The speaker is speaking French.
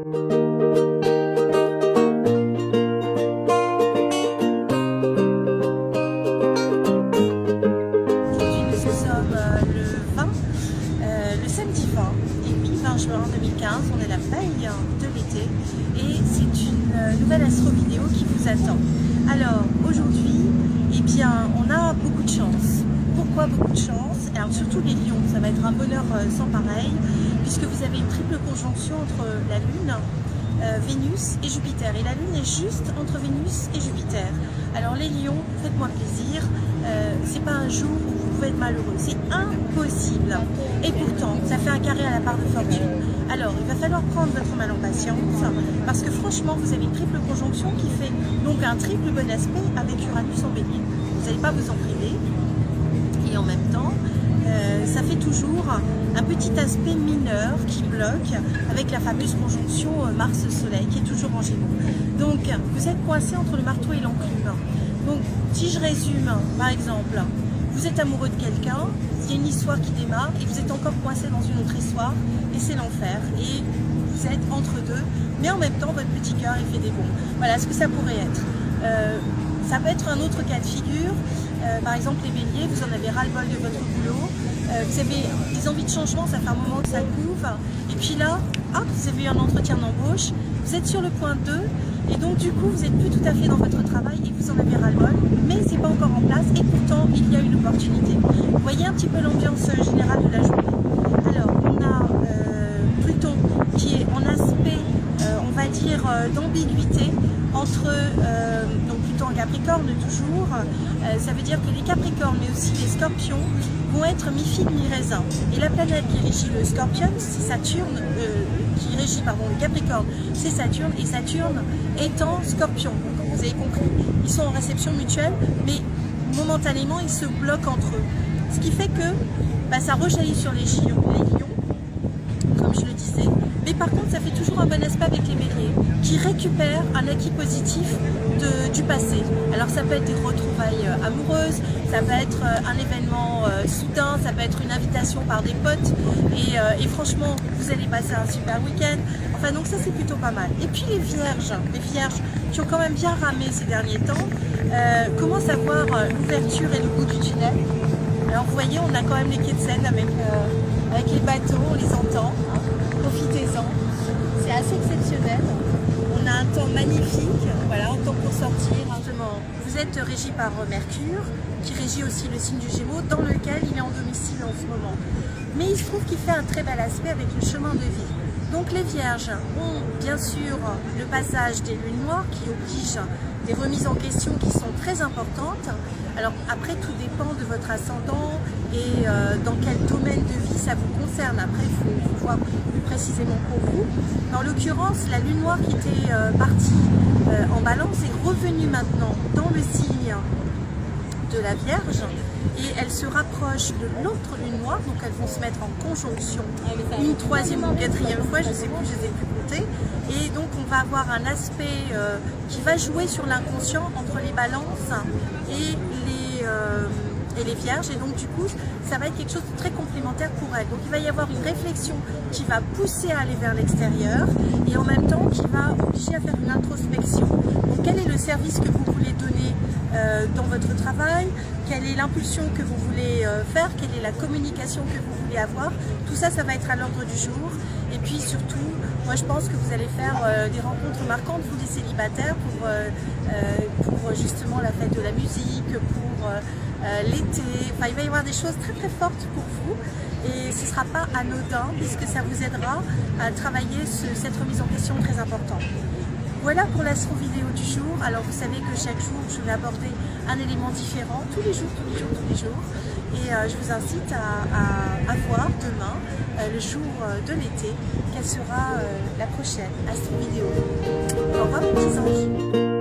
Le samedi 20, et oui, 20 juin 2015, on est la veille de l'été et c'est une nouvelle astro vidéo qui vous attend. Alors aujourd'hui, eh bien, on a beaucoup de chance. Pourquoi beaucoup de chance? Alors surtout les lions, ça va être un bonheur sans pareil, puisque vous avez une triple conjonction entre la Lune, Vénus et Jupiter. Et la Lune est juste entre Vénus et Jupiter. Alors les lions, faites-moi plaisir, c'est pas un jour où vous pouvez être malheureux, c'est impossible. Et pourtant, ça fait un carré à la part de fortune. Alors, il va falloir prendre votre mal en patience, parce que franchement, vous avez une triple conjonction qui fait donc un triple bon aspect avec Uranus en Bélier. Vous n'allez pas vous en priver. Et en même temps, ça fait toujours un petit aspect mineur qui bloque avec la fameuse conjonction Mars-Soleil qui est toujours en Gémeaux. Donc, vous êtes coincé entre le marteau et l'enclume. Donc, si je résume, par exemple, vous êtes amoureux de quelqu'un, il y a une histoire qui démarre et vous êtes encore coincé dans une autre histoire et c'est l'enfer. Et vous êtes entre deux, mais en même temps, votre petit cœur, il fait des bonds. Voilà ce que ça pourrait être. Ça peut être un autre cas de figure. Par exemple, les béliers, vous en avez ras-le-bol de votre boulot. Vous avez des envies de changement, ça fait un moment que ça couvre. Et puis là, vous avez eu un entretien d'embauche, vous êtes sur le point 2. Et donc du coup, vous n'êtes plus tout à fait dans votre travail et vous en avez ras-le-bol, mais c'est pas encore en place et pourtant il y a une opportunité. Vous voyez un petit peu l'ambiance générale de la journée. Alors, on a Pluton qui est en aspect, on va dire, d'ambiguïté entre, donc Pluton en Capricorne toujours, ça veut dire que les Capricornes mais aussi les Scorpions vont être mi-figue mi-raisin. Et la planète qui régit le Scorpion, c'est Saturne, qui régit le Capricorne, c'est Saturne, et Saturne est en Scorpion. Donc, vous avez compris, ils sont en réception mutuelle, mais momentanément ils se bloquent entre eux. Ce qui fait que ça rejaillit sur les lions, comme je le disais. Mais par contre, ça fait toujours un bon aspect avec les béliers qui récupèrent un acquis positif du passé. Alors ça peut être des retrouvailles amoureuses, ça peut être un événement soudain, ça peut être une invitation par des potes et franchement, vous allez passer un super week-end. Enfin donc ça c'est plutôt pas mal. Et puis les vierges qui ont quand même bien ramé ces derniers temps, commencent à voir l'ouverture et le bout du tunnel. Alors vous voyez, on a quand même les quais de Seine avec les bateaux, on les entend. Profitez-en, c'est assez exceptionnel. On a un temps magnifique, voilà, un temps pour sortir. Justement, vous êtes régi par Mercure, qui régit aussi le signe du Gémeaux, dans lequel il est en domicile en ce moment. Mais il se trouve qu'il fait un très bel aspect avec le chemin de vie. Donc les Vierges ont bien sûr le passage des lunes noires qui obligent des remises en question qui sont très importantes. Alors après, tout dépend de votre ascendant et dans quel domaine de vie ça vous concerne. Après, il faut voir plus précisément pour vous. En l'occurrence, la lune noire qui était partie en balance est revenue maintenant dans le signe de la Vierge et elle se rapproche de l'autre lune noire, donc elles vont se mettre en conjonction une troisième ou quatrième fois, je ne sais plus, je ne les ai plus comptées, et donc on va avoir un aspect qui va jouer sur l'inconscient entre les balances et les vierges, et donc du coup ça va être quelque chose de très complémentaire pour elles. Donc il va y avoir une réflexion qui va pousser à aller vers l'extérieur et en même temps qui va obliger à faire une introspection. Donc quel est le service que vous voulez donner dans votre travail, quelle est l'impulsion que vous voulez faire, quelle est la communication que vous voulez avoir, tout ça, ça va être à l'ordre du jour. Et puis surtout, moi je pense que vous allez faire des rencontres marquantes, vous les célibataires, pour justement la fête de la musique, pour l'été. Enfin, il va y avoir des choses très très fortes pour vous et ce ne sera pas anodin puisque ça vous aidera à travailler cette remise en question très importante. Voilà pour l'astro vidéo du jour. Alors vous savez que chaque jour je vais aborder un élément différent, tous les jours. Et je vous incite à voir demain, le jour de l'été, quelle sera la prochaine astro vidéo. Au revoir mes petits anges.